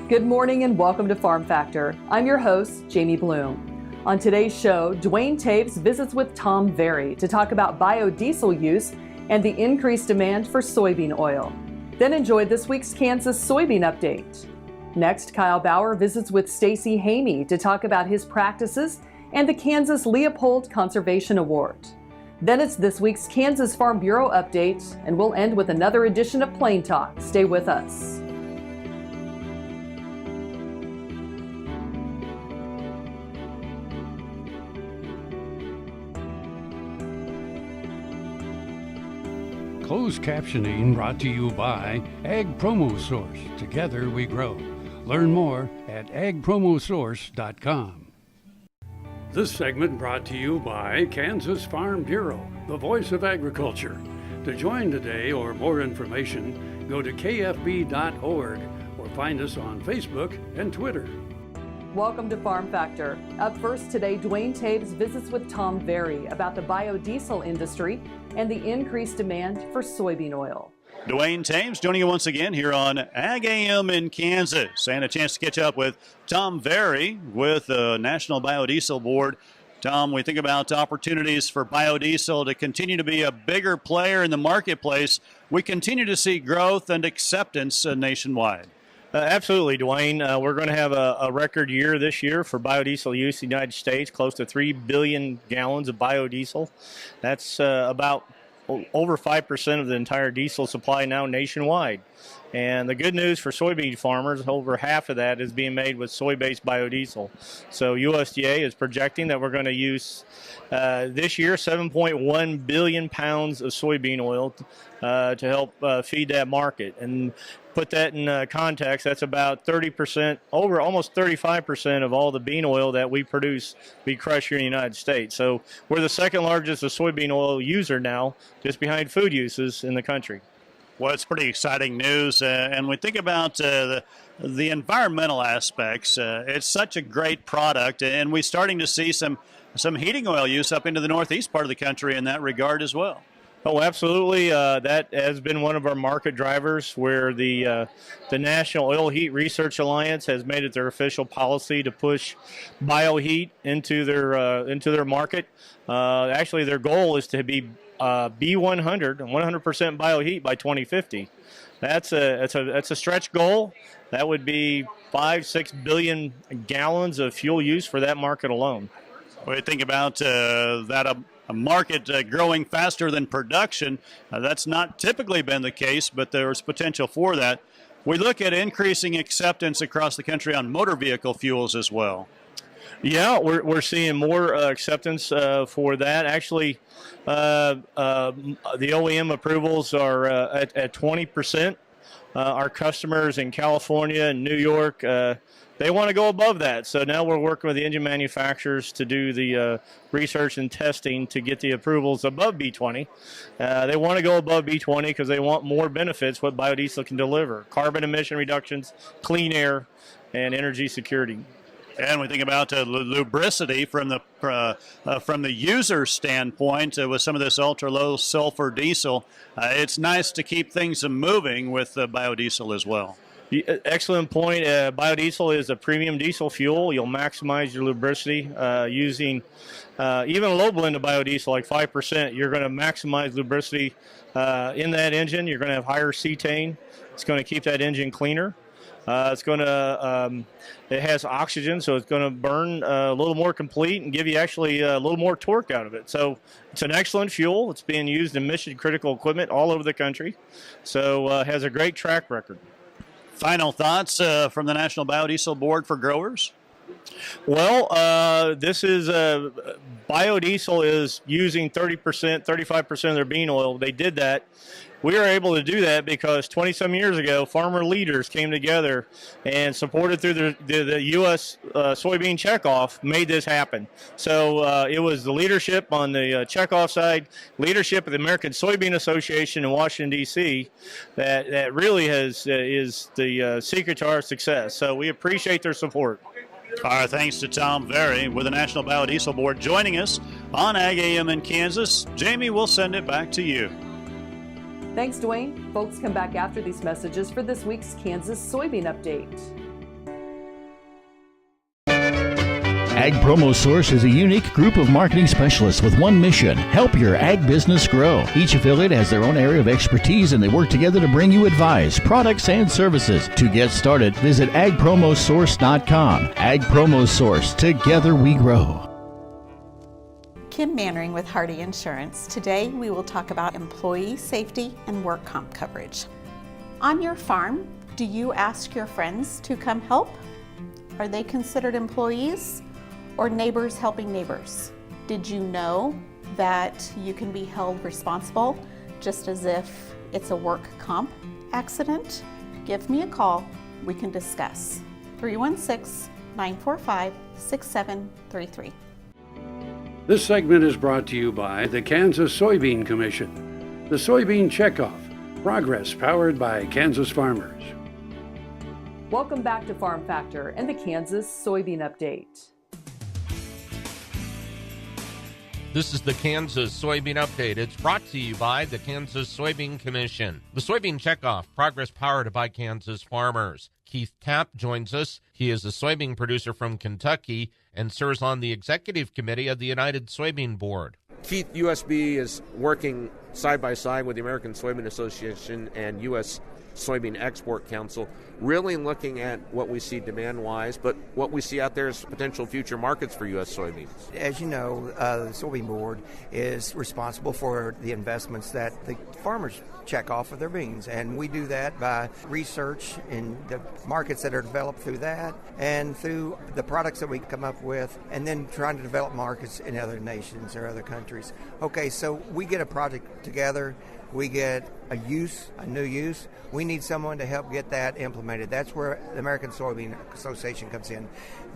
Good morning and welcome to Farm Factor. I'm your host, Jamie Bloom. On today's show, Duane Towes visits with Tom Verry to talk about biodiesel use and the increased demand for soybean oil. Then enjoy this week's Kansas Soybean update. Next, Bauer visits with Stacy Hoeme to talk about his practices and the Kansas Leoplod Conservation Award. Then it's this week's Kansas Farm Bureau update, and we'll end with another edition of Plain Talk. Stay with us. Closed captioning brought to you by Ag Promo Source. Together we grow. Learn more at agpromosource.com. This segment brought to you by Kansas Farm Bureau, the voice of agriculture. To join today or more information, go to kfb.org or find us on Facebook and Twitter. Welcome to Farm Factor. Up first today, Duane Towes visits with Tom Verry about the biodiesel industry and the increased demand for soybean oil. Duane Towes joining you once again here on Ag AM in Kansas, and a chance to catch up with Tom Verry with the National Biodiesel Board. Tom, we think about opportunities for biodiesel to continue to be a bigger player in the marketplace. We continue to see growth and acceptance nationwide. Absolutely, Duane. We're going to have a record year this year for biodiesel use in the United States, close to 3 billion gallons of biodiesel. That's about over 5% of the entire diesel supply now nationwide. And the good news for soybean farmers, over half of that is being made with soy-based biodiesel. So USDA is projecting that we're going to use this year 7.1 billion pounds of soybean oil to help feed that market. And put that in context, that's about 30%, over almost 35% of all the bean oil that we produce, we crush here in the United States. So we're the second largest soybean oil user now, just behind food uses in the country. Well, it's pretty exciting news, and we think about the environmental aspects. It's such a great product, and we're starting to see some heating oil use up into the northeast part of the country in that regard as well. Oh, absolutely. That has been one of our market drivers, where the National Oil Heat Research Alliance has made it their official policy to push bioheat into their market. Actually, their goal is to be B100, 100% bioheat by 2050. That's a stretch goal. That would be 5-6 billion gallons of fuel use for that market alone. When you think about that a market growing faster than production, that's not typically been the case, but there's potential for that. We look at increasing acceptance across the country on motor vehicle fuels as well. Yeah, we're seeing more acceptance for that. Actually, the OEM approvals are at 20%. Our customers in California and New York, they want to go above that. So now we're working with the engine manufacturers to do the research and testing to get the approvals above B20. They want to go above B20 because they want more benefits what biodiesel can deliver: carbon emission reductions, clean air, and energy security. And we think about lubricity from the user standpoint with some of this ultra-low sulfur diesel. It's nice to keep things moving with biodiesel as well. Excellent point. Biodiesel is a premium diesel fuel. You'll maximize your lubricity using even a low blend of biodiesel, like 5%. You're going to maximize lubricity in that engine. You're going to have higher cetane. It's going to keep that engine cleaner. It's going to, it has oxygen, so it's going to burn a little more complete and give you actually a little more torque out of it. So it's an excellent fuel. It's being used in mission-critical equipment all over the country. So it has a great track record. Final thoughts from the National Biodiesel Board for growers? Well, this is biodiesel is using 30%, 35% of their bean oil. They did that. We were able to do that because 20-some years ago, farmer leaders came together and supported through the U.S. soybean checkoff, made this happen. So it was the leadership on the checkoff side, leadership of the American Soybean Association in Washington, D.C., that really is the secret to our success. So we appreciate their support. Our thanks to Tom Verry with the National Biodiesel Board joining us on Ag AM in Kansas. Jamie, we'll send it back to you. Thanks, Duane. Folks, come back after these messages for this week's Kansas Soybean Update. Ag Promo Source is a unique group of marketing specialists with one mission: help your ag business grow. Each affiliate has their own area of expertise, and they work together to bring you advice, products, and services. To get started, visit agpromosource.com. Ag Promo Source. Together we grow. Kim Mannering with Hardy Insurance. Today we will talk about employee safety and work comp coverage. On your farm, do you ask your friends to come help? Are they considered employees or neighbors helping neighbors? Did you know that you can be held responsible just as if it's a work comp accident? Give me a call. We can discuss. 316-945-6733. This segment is brought to you by the Kansas Soybean Commission. The Soybean Checkoff. Progress powered by Kansas farmers. Welcome back to Farm Factor and the Kansas Soybean Update. This is the Kansas Soybean Update. It's brought to you by the Kansas Soybean Commission. The Soybean Checkoff, progress powered by Kansas farmers. Keith Tapp joins us. He is a soybean producer from Kentucky and serves on the executive committee of the United Soybean Board. Keith, USB is working side by side with the American Soybean Association and U.S. Soybean Export Council, really looking at what we see demand-wise, but what we see out there is potential future markets for U.S. soybeans. As you know, the Soybean Board is responsible for the investments that the farmers check off of their beans, and we do that by research in the markets that are developed through that and through the products that we come up with, and then trying to develop markets in other nations or other countries. Okay, so we get a project together. We get a new use. We need someone to help get that implemented. That's where the American Soybean Association comes in.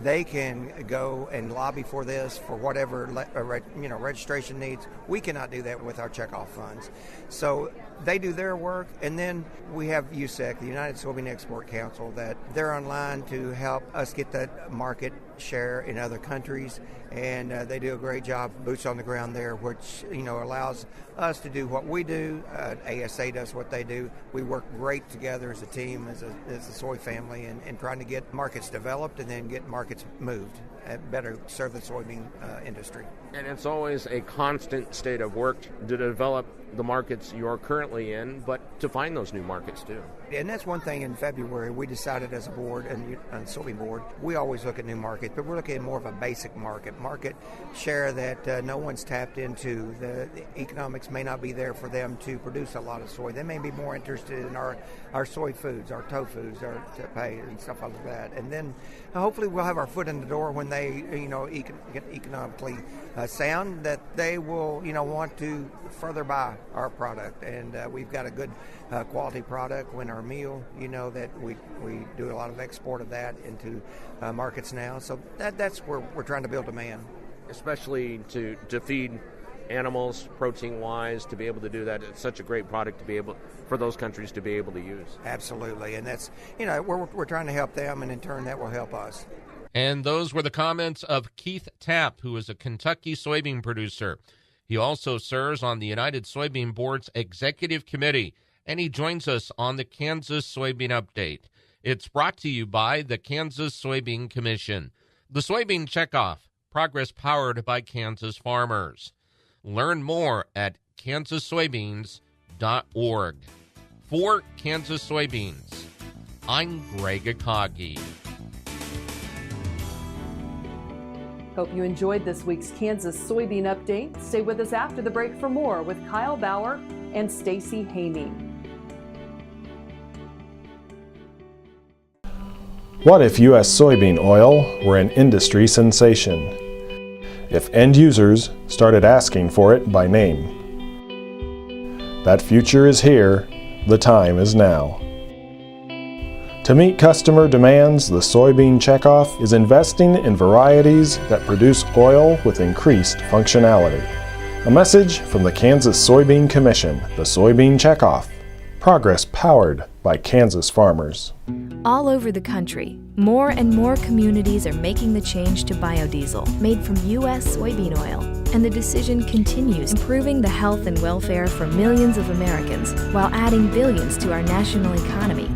They can go and lobby for this for whatever registration needs. We cannot do that with our checkoff funds. So they do their work, and then we have USEC, the United Soybean Export Council, that they're online to help us get that market share in other countries, and they do a great job, boots on the ground there, which allows us to do what we do. ASA does what they do. We work great together as a team, as a soy family, and trying to get markets developed and then get markets moved and better serve the soybean industry. And it's always a constant state of work to develop the markets you're currently in, but to find those new markets too. And that's one thing. In February, we decided as a board and Soybean Board, we always look at new markets, but we're looking at more of a basic market share that no one's tapped into. The economics may not be there for them to produce a lot of soy. They may be more interested in our soy foods, our tofu's, our tempeh, and stuff like that. And then hopefully we'll have our foot in the door when they, get economically sound, that they will, want to further buy our product. And we've got a good quality product. When our meal, that we do a lot of export of that into markets now. So that's where we're trying to build demand. Especially to feed animals, protein-wise, to be able to do that. It's such a great product to be able for those countries to be able to use. Absolutely, and that's we're trying to help them, and in turn that will help us. And those were the comments of Keith Tapp, who is a Kentucky soybean producer. He also serves on the United Soybean Board's executive committee, and he joins us on the Kansas Soybean Update. It's brought to you by the Kansas Soybean Commission. The Soybean Checkoff, progress powered by Kansas farmers. Learn more at kansassoybeans.org. For Kansas Soybeans, I'm Greg Akagi. Hope you enjoyed this week's Kansas Soybean Update. Stay with us after the break for more with Kyle Bauer and Stacy Hoeme. What if U.S. soybean oil were an industry sensation? If end users started asking for it by name? That future is here, the time is now. To meet customer demands, the Soybean Checkoff is investing in varieties that produce oil with increased functionality. A message from the Kansas Soybean Commission, the Soybean Checkoff, progress powered by Kansas farmers. All over the country, more and more communities are making the change to biodiesel made from U.S. soybean oil, and the decision continues improving the health and welfare for millions of Americans while adding billions to our national economy.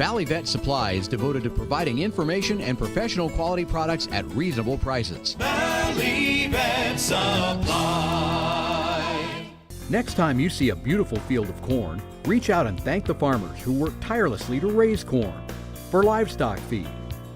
Valley Vet Supply is devoted to providing information and professional quality products at reasonable prices. Valley Vet Supply. Next time you see a beautiful field of corn, reach out and thank the farmers who work tirelessly to raise corn for livestock feed,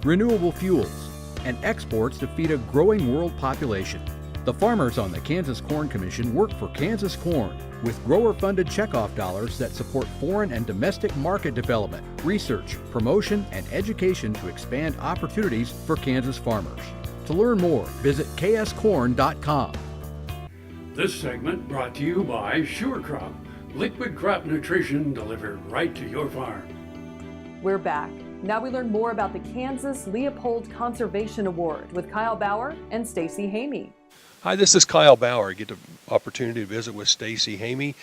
renewable fuels, and exports to feed a growing world population. The farmers on the Kansas Corn Commission work for Kansas Corn with grower-funded checkoff dollars that support foreign and domestic market development, research, promotion, and education to expand opportunities for Kansas farmers. To learn more, visit kscorn.com. This segment brought to you by Sure Crop, liquid crop nutrition delivered right to your farm. We're back. Now we learn more about the Kansas Leoplod Conservation Award with Kyle Bauer and Stacy Hoeme. Hi, this is Kyle Bauer. I get the opportunity to visit with Stacy Hoeme.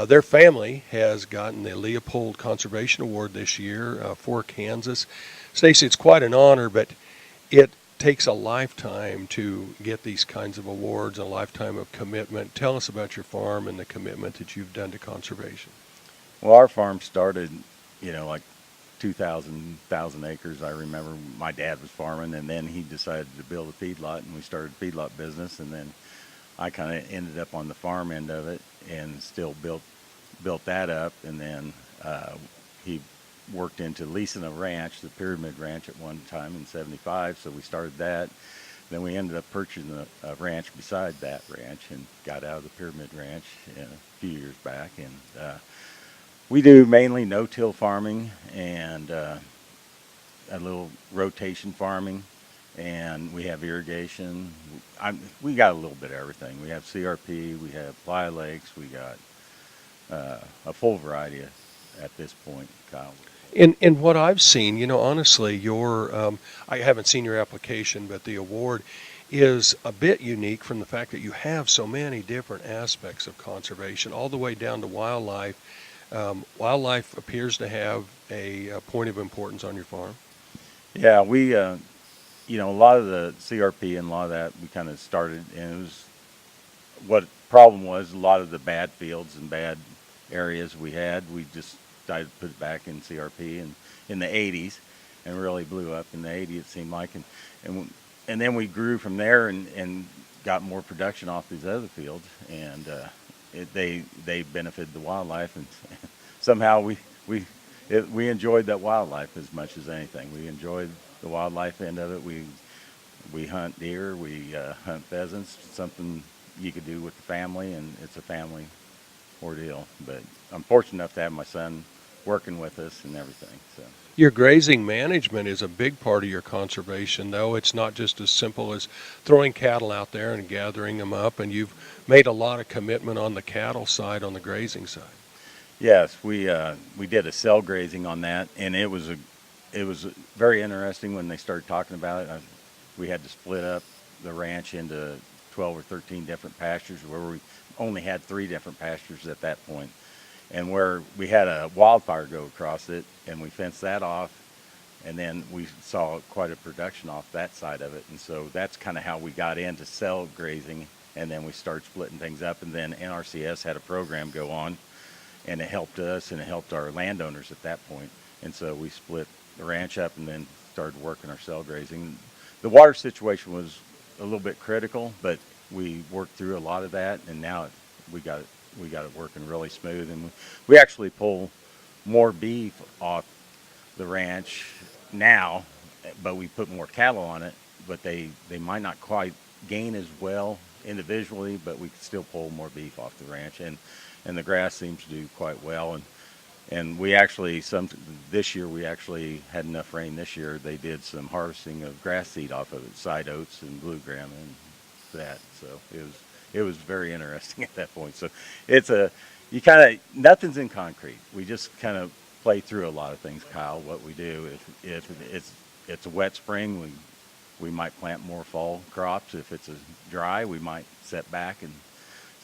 Their family has gotten the Leoplod Conservation Award this year for Kansas. Stacy, it's quite an honor, but it takes a lifetime to get these kinds of awards, a lifetime of commitment. Tell us about your farm and the commitment that you've done to conservation. Well, our farm started, like 2,000 acres. I remember my dad was farming, and then he decided to build a feedlot, and we started a feedlot business, and then I kind of ended up on the farm end of it and still built that up, and then he worked into leasing a ranch, the Pyramid Ranch, at one time in '75, so we started that. Then we ended up purchasing a ranch beside that ranch and got out of the Pyramid Ranch a few years back, and we do mainly no-till farming and a little rotation farming, and we have irrigation. We got a little bit of everything. We have CRP, we have fly lakes, we got a full variety at this point, Kyle. In what I've seen, honestly, I haven't seen your application, but the award is a bit unique from the fact that you have so many different aspects of conservation, all the way down to wildlife. Wildlife appears to have a point of importance on your farm. Yeah, we, a lot of the CRP and a lot of that we kind of started, and it was, what the problem was, a lot of the bad fields and bad areas we just decided to put it back in CRP and in the 80s, and really blew up in the 80s, it seemed like, and then we grew from there and got more production off these other fields, and they benefited the wildlife, and somehow we enjoyed that wildlife as much as anything. We enjoyed the wildlife end of it. We hunt deer, we hunt pheasants, something you could do with the family, and it's a family ordeal. But I'm fortunate enough to have my son working with us and everything. So your grazing management is a big part of your conservation, though. It's not just as simple as throwing cattle out there and gathering them up, and you've made a lot of commitment on the cattle side, on the grazing side. Yes, we did a cell grazing on that, and it was very interesting when they started talking about it. We had to split up the ranch into 12 or 13 different pastures, where we only had 3 different pastures at that point. And where we had a wildfire go across it, and we fenced that off, and then we saw quite a production off that side of it. And so that's kind of how we got into cell grazing, and then we started splitting things up, and then NRCS had a program go on, and it helped us, and it helped our landowners at that point. And so we split the ranch up and then started working our cell grazing. The water situation was a little bit critical, but we worked through a lot of that, and now we got it working really smooth, and we actually pull more beef off the ranch now, but we put more cattle on it, but they might not quite gain as well individually, but we can still pull more beef off the ranch, and the grass seems to do quite well, and we actually this year we actually had enough rain this year. They did some harvesting of grass seed off of it, side oats and bluegrass and that, so it was very interesting at that point. So nothing's in concrete. We just kind of play through a lot of things, Kyle, what we do. If it's a wet spring, we might plant more fall crops. If it's a dry, we might set back. And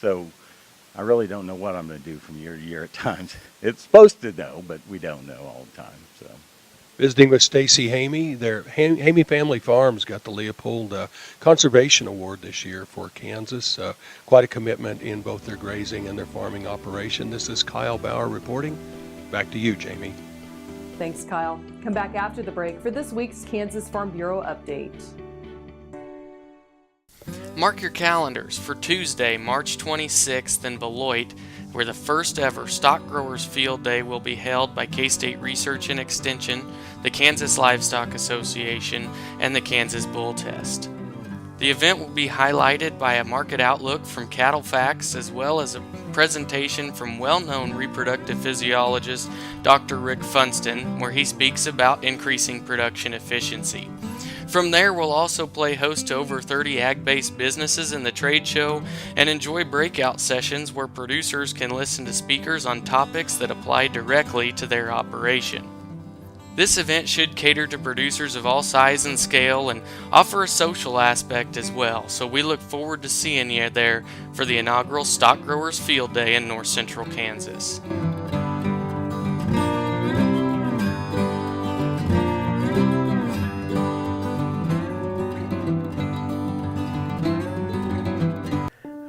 so I really don't know what I'm going to do from year to year at times. It's supposed to know, but we don't know all the time. So. Visiting with Stacy Hoeme. Their Hoeme Family Farms got the Leoplod Conservation Award this year for Kansas. Quite a commitment in both their grazing and their farming operation. This is Kyle Bauer reporting. Back to you, Jamie. Thanks, Kyle. Come back after the break for this week's Kansas Farm Bureau update. Mark your calendars for Tuesday, March 26th in Beloit, where the first ever Stock Growers Field Day will be held by K-State Research and Extension, the Kansas Livestock Association, and the Kansas Bull Test. The event will be highlighted by a market outlook from Cattle Facts, as well as a presentation from well-known reproductive physiologist Dr. Rick Funston, where he speaks about increasing production efficiency. From there, we'll also play host to over 30 ag-based businesses in the trade show and enjoy breakout sessions where producers can listen to speakers on topics that apply directly to their operation. This event should cater to producers of all size and scale and offer a social aspect as well, so we look forward to seeing you there for the inaugural Stock Growers Field Day in North Central Kansas.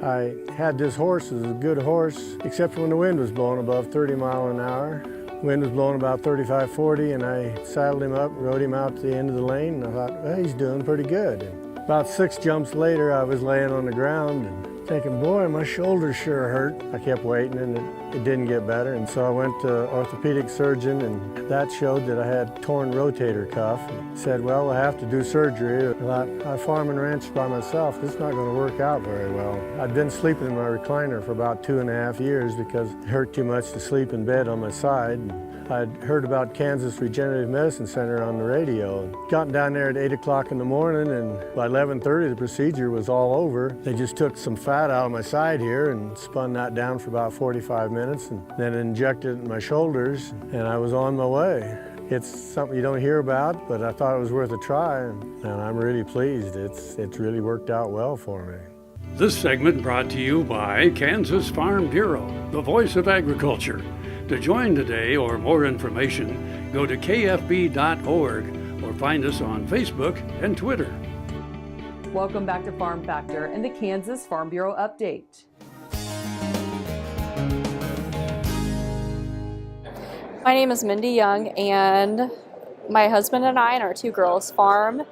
I had this horse. It was a good horse, except for when the wind was blowing above 30 miles an hour. Wind was blowing about 35, 40, and I saddled him up, rode him out to the end of the lane, and I thought, well, he's doing pretty good. And about 6 jumps later, I was laying on the ground and thinking, boy, my shoulders sure hurt. I kept waiting, and it didn't get better, and so I went to orthopedic surgeon, and that showed that I had torn rotator cuff. And said, well, we'll have to do surgery. I thought, I farm and ranch by myself. This is not going to work out very well. I'd been sleeping in my recliner for about 2.5 years because it hurt too much to sleep in bed on my side. I'd heard about Kansas Regenerative Medicine Center on the radio. Gotten down there at 8 o'clock in the morning, and by 11:30 the procedure was all over. They just took some fat out of my side here and spun that down for about 45 minutes and then injected it in my shoulders, and I was on my way. It's something you don't hear about, but I thought it was worth a try, and I'm really pleased. It's really worked out well for me. This segment brought to you by Kansas Farm Bureau, the voice of agriculture. To join today or more information, go to kfb.org or find us on Facebook and Twitter. Welcome back to Farm Factor and the Kansas Farm Bureau update. My name is Mindy Young, and my husband and I and our 2 girls farm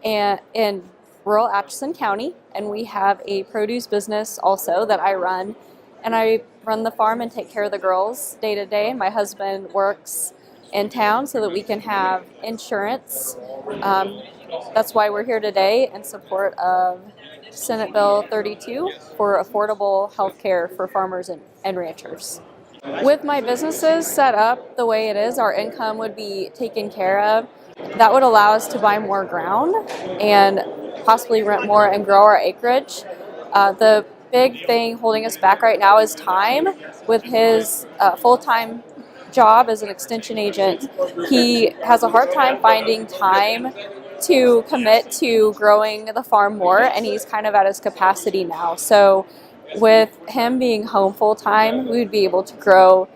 in rural Atchison County, and we have a produce business also that I run. And I run the farm and take care of the girls day to day. My husband works in town so that we can have insurance. That's why we're here today in support of Senate Bill 32 for affordable health care for farmers and ranchers. With my businesses set up the way it is, our income would be taken care of. That would allow us to buy more ground and possibly rent more and grow our acreage. The big thing holding us back right now is time. With his full-time job as an extension agent, he has a hard time finding time to commit to growing the farm more, and he's kind of at his capacity now. So with him being home full-time, we would be able to grow,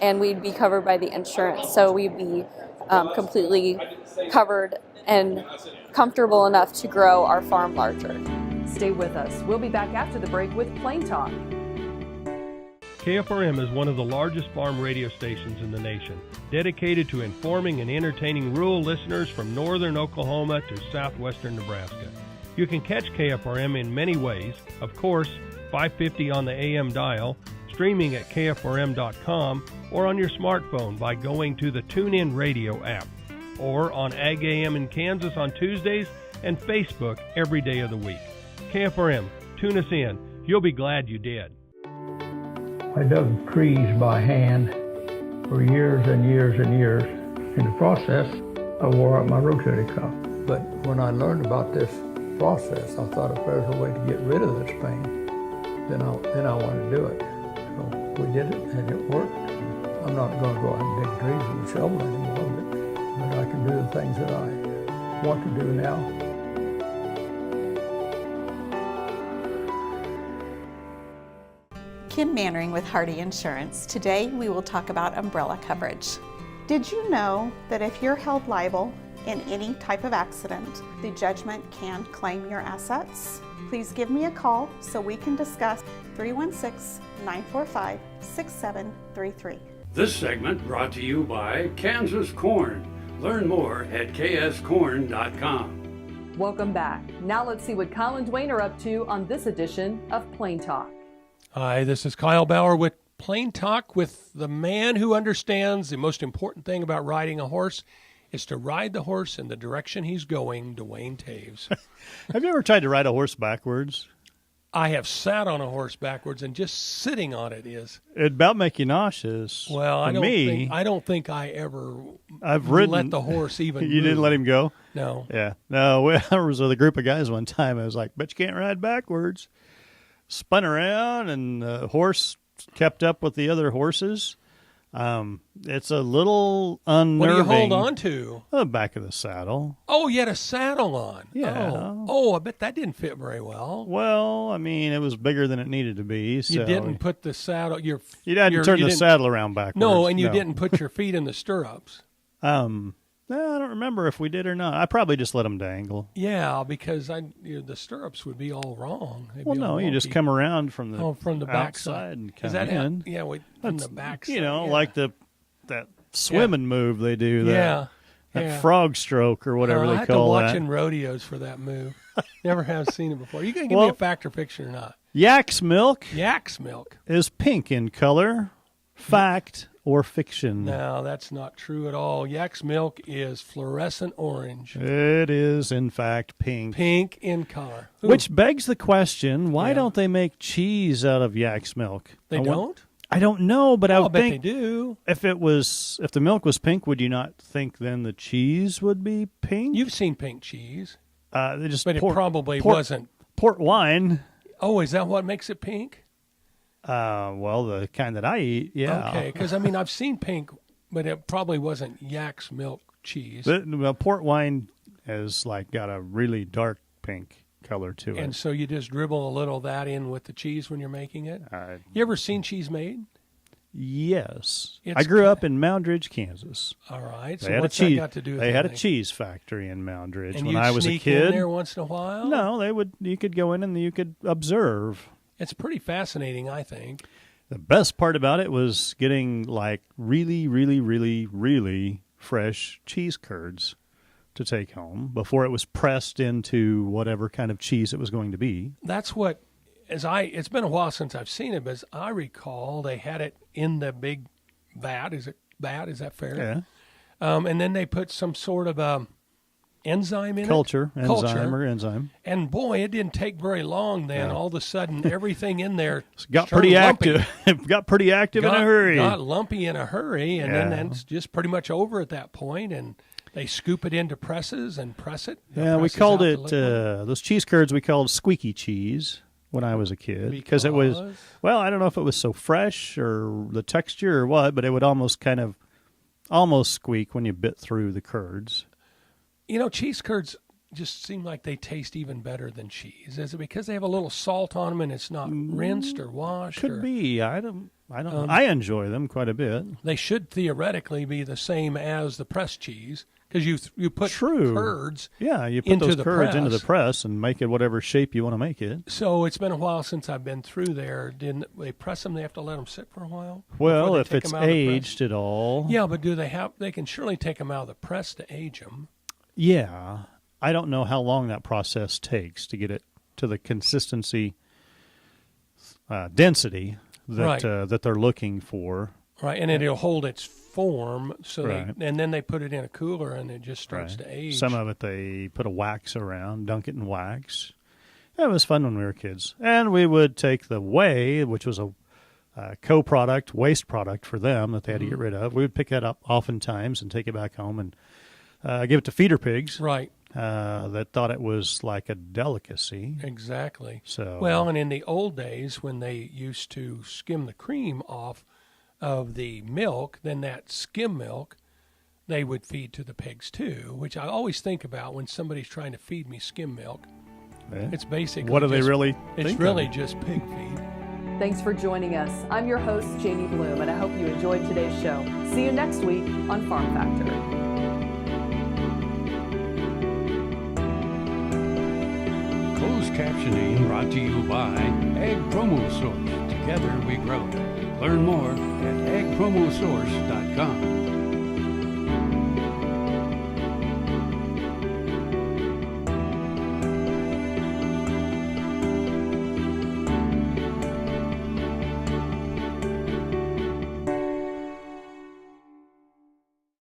and we'd be covered by the insurance. So we'd be completely covered and comfortable enough to grow our farm larger. Stay with us. We'll be back after the break with Plain Talk. KFRM is one of the largest farm radio stations in the nation, dedicated to informing and entertaining rural listeners from northern Oklahoma to southwestern Nebraska. You can catch KFRM in many ways. Of course, 550 on the AM dial, streaming at kfrm.com, or on your smartphone by going to the TuneIn Radio app, or on Ag AM in Kansas on Tuesdays and Facebook every day of the week. KFRM, tune us in. You'll be glad you did. I dug trees by hand for years and years and years. In the process, I wore out my rotator cuff. But when I learned about this process, I thought if there's a way to get rid of this pain, then I wanted to do it. So we did it, and it worked. I'm not going to go out and dig trees with a shovel anymore, but I can do the things that I want to do now. Kim Mannering with Hardy Insurance. Today we will talk about umbrella coverage. Did you know that if you're held liable in any type of accident, the judgment can claim your assets? Please give me a call so we can discuss 316-945-6733. This segment brought to you by Kansas Corn. Learn more at kscorn.com. Welcome back. Now let's see what Kyle and Duane are up to on this edition of Plain Talk. Hi, this is Kyle Bauer with Plain Talk with the man who understands the most important thing about riding a horse is to ride the horse in the direction he's going, Duane Towes. Have you ever tried to ride a horse backwards? I have sat on a horse backwards, and just sitting on it is. It'd about make you nauseous. Well, I don't think I ever I've ridden, let the horse even You move. didn't let him go? No. Yeah. No, I was with a group of guys one time. I was like, but you can't ride backwards. Spun around, and the horse kept up with the other horses. It's a little unnerving. What do you hold on to? The back of the saddle. Oh, you had a saddle on. Yeah. Oh, I bet that didn't fit very well. Well, I mean, it was bigger than it needed to be. So You didn't put the saddle. You didn't turn the saddle around backwards. No, and you didn't put your feet in the stirrups. No, I don't remember if we did or not. I probably just let them dangle. Yeah, because the stirrups would be all wrong. They'd Well, be no, all you just wonky. come around from the back outside and come Is that in. from the back side. Like that swimming move they do. That frog stroke or whatever they I have call to that. watch in rodeos for that move. Never have seen it before. You gonna give me a fact or fiction or not? Yak's milk. Yak's milk is pink in color. Fact or fiction? No, that's not true at all. Yak's milk is fluorescent orange. It is, in fact, pink. Pink in color. Ooh. Which begs the question, why don't they make cheese out of yak's milk? They don't? I don't know, but I would bet think they do. If the milk was pink, would you not think then the cheese would be pink? You've seen pink cheese. But it probably wasn't. Port wine. Oh, is that what makes it pink? Well, the kind that I eat, yeah. Okay, because I've seen pink, but it probably wasn't yak's milk cheese. Well, port wine has got a really dark pink color to it. And so you just dribble a little of that in with the cheese when you're making it? You ever seen cheese made? Yes. I grew up in Moundridge, Kansas. All right. So They had what's a cheese, that got to do with They had a anything? cheese factory in Moundridge And when you'd I was a sneak kid. in there once in a while? No, you could go in and you could observe. It's pretty fascinating, I think. The best part about it was getting really, really, really, really fresh cheese curds to take home before it was pressed into whatever kind of cheese it was going to be. That's what, it's been a while since I've seen it, but as I recall, they had it in the big vat. Is that fair? Yeah. And then they put some sort of enzyme in Culture, it. enzyme. And boy, it didn't take very long then. Yeah. All of a sudden, everything in there got pretty active. Got pretty active in a hurry. Got lumpy in a hurry, and then it's just pretty much over at that point, and they scoop it into presses and press it. Yeah, we called it, those cheese curds we called squeaky cheese when I was a kid. Because it was, well, I don't know if it was so fresh or the texture or what, but it would almost squeak when you bit through the curds. Cheese curds just seem like they taste even better than cheese. Is it because they have a little salt on them and it's not rinsed or washed? Could be. I don't know. I enjoy them quite a bit. They should theoretically be the same as the pressed cheese because you put curds you put into those the curds press. into the press and make it whatever shape you want to make it. So it's been a while since I've been through there. Didn't they press them? They have to let them sit for a while? Well, if it's aged at all. Yeah, but they can surely take them out of the press to age them. Yeah. I don't know how long that process takes to get it to the consistency, density that they're looking for. Right, and it'll hold its form, so Right. and then they put it in a cooler, and it just starts to age. Some of it they put a wax around, dunk it in wax. It was fun when we were kids. And we would take the whey, which was a co-product, waste product for them that they had to get rid of. We would pick that up oftentimes and take it back home and give it to feeder pigs. Right. That thought it was like a delicacy. Exactly. So well, and in the old days when they used to skim the cream off of the milk, then that skim milk they would feed to the pigs too, which I always think about when somebody's trying to feed me skim milk. Yeah. It's basically what do they really It's think really of? just pig feed. Thanks for joining us. I'm your host, Jamie Bloom, and I hope you enjoyed today's show. See you next week on Farm Factor. Closed captioning brought to you by Ag Promo Source. together we grow. Learn more at agpromosource.com.